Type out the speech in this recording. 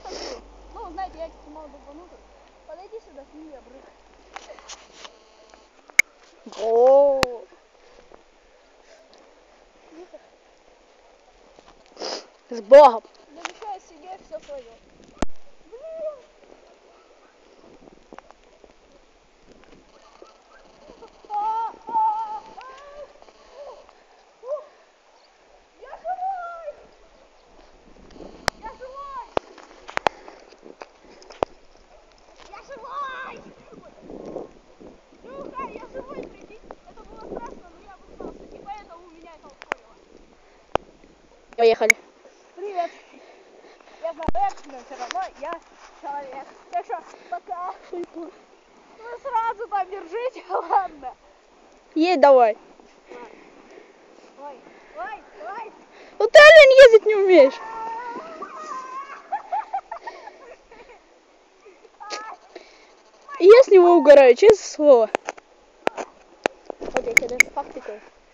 хочу. Ну, знаете, я снимал долбанутых. Подойди сюда, сними обрыв. О. С Богом. Замечаю себе все свое. Блин! Я живой! Я живой! Я живой! Друга, я живой, прикинь. Это было страшно, но я обосрался. И поэтому меня это ускорило. Поехали. Привет. Я человек, но все равно я человек. Так что пока. Вы сразу там держите, ладно. Едь давай. Ой, ой, ой. Ну ты, Ален, ездить не умеешь. И я с него угораю, честное слово. Вот я тебе даже фактикой.